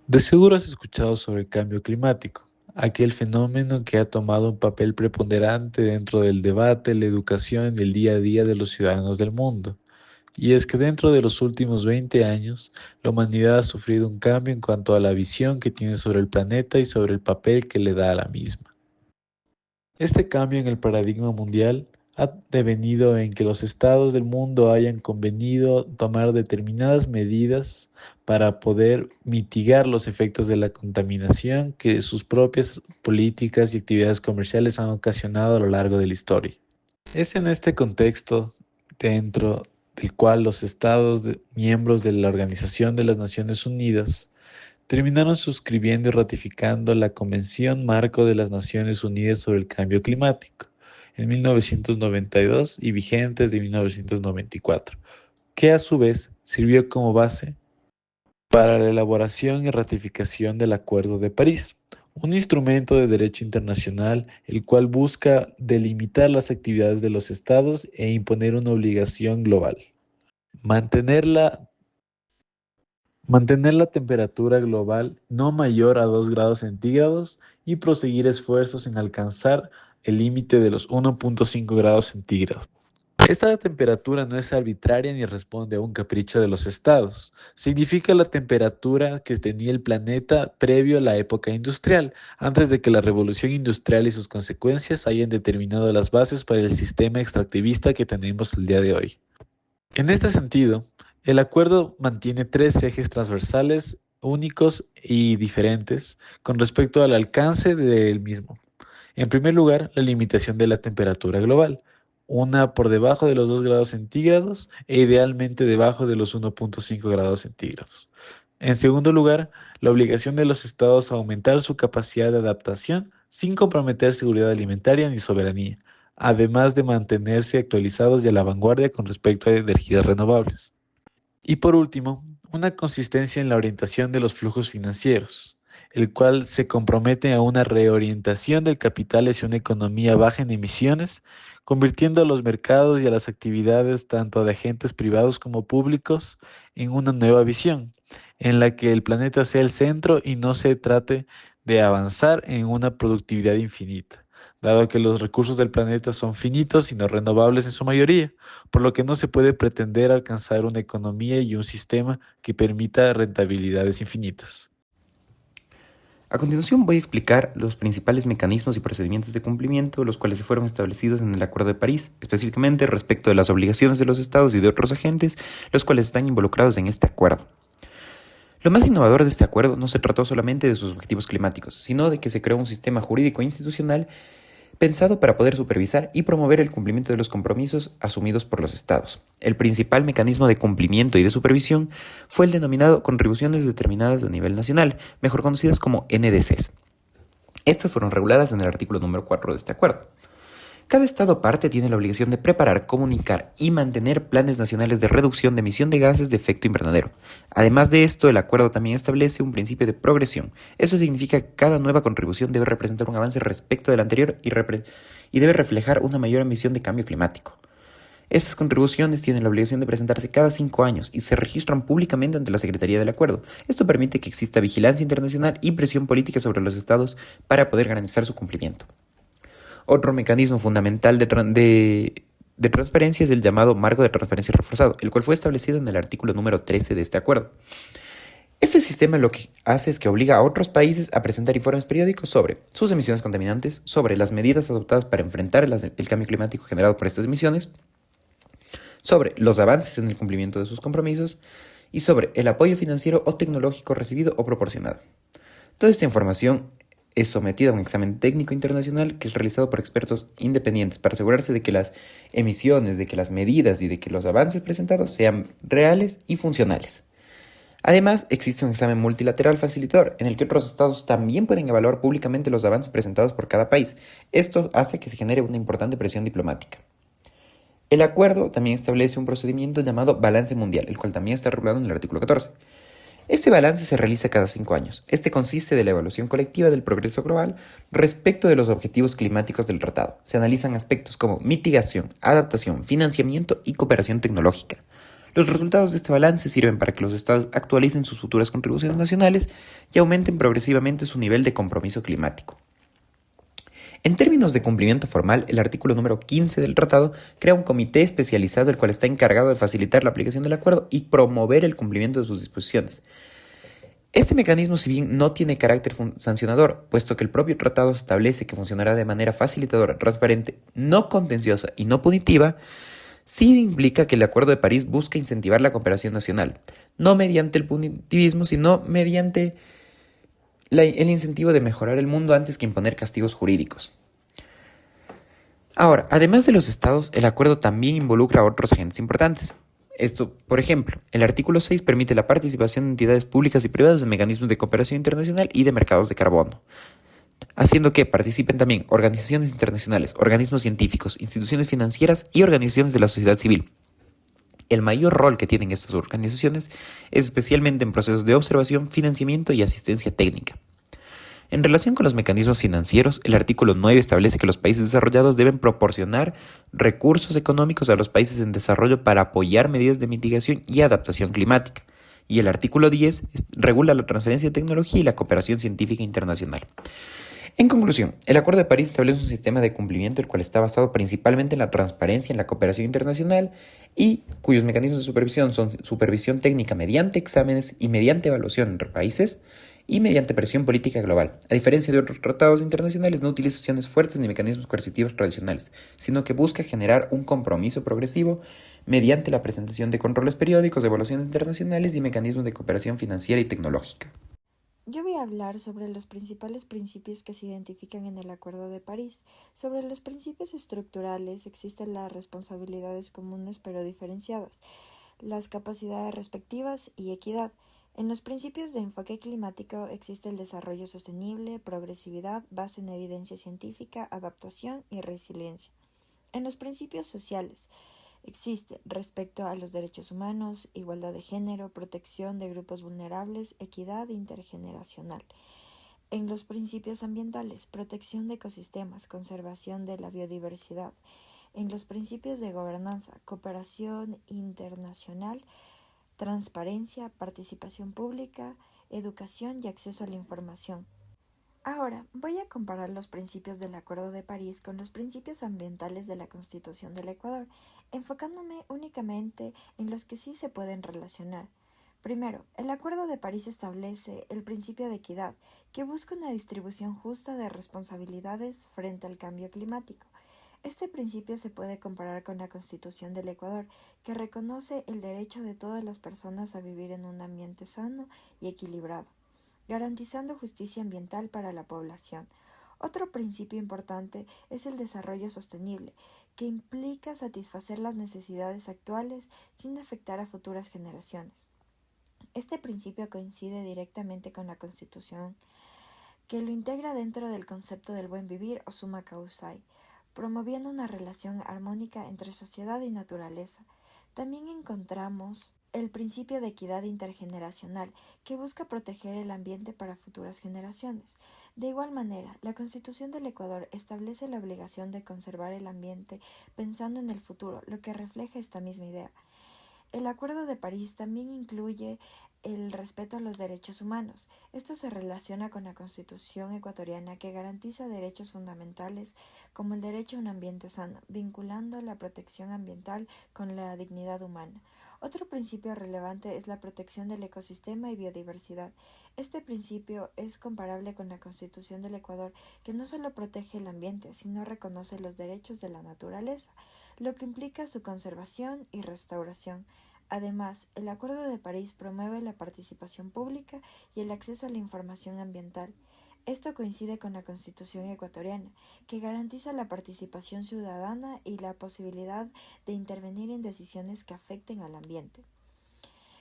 De seguro has escuchado sobre el cambio climático, aquel fenómeno que ha tomado un papel preponderante dentro del debate, la educación y el día a día de los ciudadanos del mundo. Y es que dentro de los últimos 20 años, la humanidad ha sufrido un cambio en cuanto a la visión que tiene sobre el planeta y sobre el papel que le da a la misma. Este cambio en el paradigma mundial ha devenido en que los estados del mundo hayan convenido tomar determinadas medidas para poder mitigar los efectos de la contaminación que sus propias políticas y actividades comerciales han ocasionado a lo largo de la historia. Es en este contexto dentro del cual los miembros de la Organización de las Naciones Unidas terminaron suscribiendo y ratificando la Convención Marco de las Naciones Unidas sobre el Cambio Climático en 1992 y vigente desde 1994, que a su vez sirvió como base para la elaboración y ratificación del Acuerdo de París, un instrumento de derecho internacional el cual busca delimitar las actividades de los estados e imponer una obligación global. Mantener la Mantener la temperatura global no mayor a 2 grados centígrados y proseguir esfuerzos en alcanzar el límite de los 1,5 grados centígrados. Esta temperatura no es arbitraria ni responde a un capricho de los estados. Significa la temperatura que tenía el planeta previo a la época industrial, antes de que la revolución industrial y sus consecuencias hayan determinado las bases para el sistema extractivista que tenemos el día de hoy. En este sentido, el acuerdo mantiene tres ejes transversales únicos y diferentes con respecto al alcance del mismo. En primer lugar, la limitación de la temperatura global, una por debajo de los 2 grados centígrados e idealmente debajo de los 1,5 grados centígrados. En segundo lugar, la obligación de los estados a aumentar su capacidad de adaptación sin comprometer seguridad alimentaria ni soberanía, además de mantenerse actualizados y a la vanguardia con respecto a energías renovables. Y por último, una consistencia en la orientación de los flujos financieros, el cual se compromete a una reorientación del capital hacia una economía baja en emisiones, convirtiendo a los mercados y a las actividades tanto de agentes privados como públicos en una nueva visión, en la que el planeta sea el centro y no se trate de avanzar en una productividad infinita, dado que los recursos del planeta son finitos y no renovables en su mayoría, por lo que no se puede pretender alcanzar una economía y un sistema que permita rentabilidades infinitas. A continuación voy a explicar los principales mecanismos y procedimientos de cumplimiento, los cuales se fueron establecidos en el Acuerdo de París, específicamente respecto de las obligaciones de los estados y de otros agentes, los cuales están involucrados en este acuerdo. Lo más innovador de este acuerdo no se trató solamente de sus objetivos climáticos, sino de que se creó un sistema jurídico e institucional pensado para poder supervisar y promover el cumplimiento de los compromisos asumidos por los estados. El principal mecanismo de cumplimiento y de supervisión fue el denominado contribuciones determinadas a nivel nacional, mejor conocidas como NDCs. Estas fueron reguladas en el artículo número 4 de este acuerdo. Cada estado parte tiene la obligación de preparar, comunicar y mantener planes nacionales de reducción de emisión de gases de efecto invernadero. Además de esto, el acuerdo también establece un principio de progresión. Eso significa que cada nueva contribución debe representar un avance respecto del anterior y debe reflejar una mayor ambición de cambio climático. Estas contribuciones tienen la obligación de presentarse cada 5 años y se registran públicamente ante la Secretaría del Acuerdo. Esto permite que exista vigilancia internacional y presión política sobre los estados para poder garantizar su cumplimiento. Otro mecanismo fundamental de transparencia es el llamado marco de transparencia reforzado, el cual fue establecido en el artículo número 13 de este acuerdo. Este sistema lo que hace es que obliga a otros países a presentar informes periódicos sobre sus emisiones contaminantes, sobre las medidas adoptadas para enfrentar el cambio climático generado por estas emisiones, sobre los avances en el cumplimiento de sus compromisos y sobre el apoyo financiero o tecnológico recibido o proporcionado. Toda esta información es sometida a un examen técnico internacional que es realizado por expertos independientes para asegurarse de que las emisiones, de que las medidas y de que los avances presentados sean reales y funcionales. Además, existe un examen multilateral facilitador en el que otros estados también pueden evaluar públicamente los avances presentados por cada país. Esto hace que se genere una importante presión diplomática. El acuerdo también establece un procedimiento llamado balance mundial, el cual también está regulado en el artículo 14. Este balance se realiza cada 5 años. Este consiste de la evaluación colectiva del progreso global respecto de los objetivos climáticos del tratado. Se analizan aspectos como mitigación, adaptación, financiamiento y cooperación tecnológica. Los resultados de este balance sirven para que los estados actualicen sus futuras contribuciones nacionales y aumenten progresivamente su nivel de compromiso climático. En términos de cumplimiento formal, el artículo número 15 del tratado crea un comité especializado el cual está encargado de facilitar la aplicación del acuerdo y promover el cumplimiento de sus disposiciones. Este mecanismo, si bien no tiene carácter sancionador, puesto que el propio tratado establece que funcionará de manera facilitadora, transparente, no contenciosa y no punitiva, sí implica que el Acuerdo de París busca incentivar la cooperación nacional, no mediante el punitivismo, sino mediante el incentivo de mejorar el mundo antes que imponer castigos jurídicos. Ahora, además de los estados, el acuerdo también involucra a otros agentes importantes. Esto, por ejemplo, el artículo 6 permite la participación de entidades públicas y privadas en mecanismos de cooperación internacional y de mercados de carbono, haciendo que participen también organizaciones internacionales, organismos científicos, instituciones financieras y organizaciones de la sociedad civil. El mayor rol que tienen estas organizaciones es especialmente en procesos de observación, financiamiento y asistencia técnica. En relación con los mecanismos financieros, el artículo 9 establece que los países desarrollados deben proporcionar recursos económicos a los países en desarrollo para apoyar medidas de mitigación y adaptación climática. Y el artículo 10 regula la transferencia de tecnología y la cooperación científica internacional. En conclusión, el Acuerdo de París establece un sistema de cumplimiento el cual está basado principalmente en la transparencia, en la cooperación internacional y cuyos mecanismos de supervisión son supervisión técnica mediante exámenes y mediante evaluación entre países y mediante presión política global. A diferencia de otros tratados internacionales, no utiliza acciones fuertes ni mecanismos coercitivos tradicionales, sino que busca generar un compromiso progresivo mediante la presentación de controles periódicos, evaluaciones internacionales y mecanismos de cooperación financiera y tecnológica. Yo voy a hablar sobre los principales principios que se identifican en el Acuerdo de París. Sobre los principios estructurales existen las responsabilidades comunes pero diferenciadas, las capacidades respectivas y equidad. En los principios de enfoque climático existe el desarrollo sostenible, progresividad, base en evidencia científica, adaptación y resiliencia. En los principios sociales existe respecto a los derechos humanos, igualdad de género, protección de grupos vulnerables, equidad intergeneracional. En los principios ambientales, protección de ecosistemas, conservación de la biodiversidad. En los principios de gobernanza, cooperación internacional, transparencia, participación pública, educación y acceso a la información. Ahora, voy a comparar los principios del Acuerdo de París con los principios ambientales de la Constitución del Ecuador, enfocándome únicamente en los que sí se pueden relacionar. Primero, el Acuerdo de París establece el principio de equidad, que busca una distribución justa de responsabilidades frente al cambio climático. Este principio se puede comparar con la Constitución del Ecuador, que reconoce el derecho de todas las personas a vivir en un ambiente sano y equilibrado, garantizando justicia ambiental para la población. Otro principio importante es el desarrollo sostenible, que implica satisfacer las necesidades actuales sin afectar a futuras generaciones. Este principio coincide directamente con la Constitución, que lo integra dentro del concepto del buen vivir o summa causae, promoviendo una relación armónica entre sociedad y naturaleza. También encontramos el principio de equidad intergeneracional, que busca proteger el ambiente para futuras generaciones. De igual manera, la Constitución del Ecuador establece la obligación de conservar el ambiente pensando en el futuro, lo que refleja esta misma idea. El Acuerdo de París también incluye el respeto a los derechos humanos. Esto se relaciona con la Constitución ecuatoriana, que garantiza derechos fundamentales como el derecho a un ambiente sano, vinculando la protección ambiental con la dignidad humana. Otro principio relevante es la protección del ecosistema y biodiversidad. Este principio es comparable con la Constitución del Ecuador, que no solo protege el ambiente, sino reconoce los derechos de la naturaleza, lo que implica su conservación y restauración. Además, el Acuerdo de París promueve la participación pública y el acceso a la información ambiental. Esto coincide con la Constitución ecuatoriana, que garantiza la participación ciudadana y la posibilidad de intervenir en decisiones que afecten al ambiente.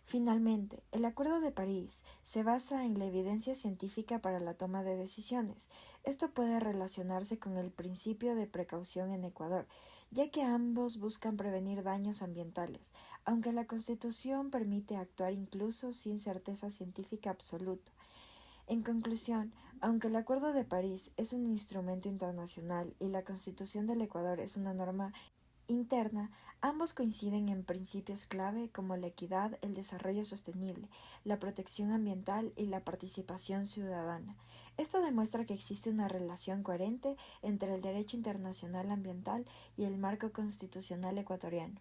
Finalmente, el Acuerdo de París se basa en la evidencia científica para la toma de decisiones. Esto puede relacionarse con el principio de precaución en Ecuador, ya que ambos buscan prevenir daños ambientales, aunque la Constitución permite actuar incluso sin certeza científica absoluta. En conclusión, aunque el Acuerdo de París es un instrumento internacional y la Constitución del Ecuador es una norma interna, ambos coinciden en principios clave como la equidad, el desarrollo sostenible, la protección ambiental y la participación ciudadana. Esto demuestra que existe una relación coherente entre el derecho internacional ambiental y el marco constitucional ecuatoriano.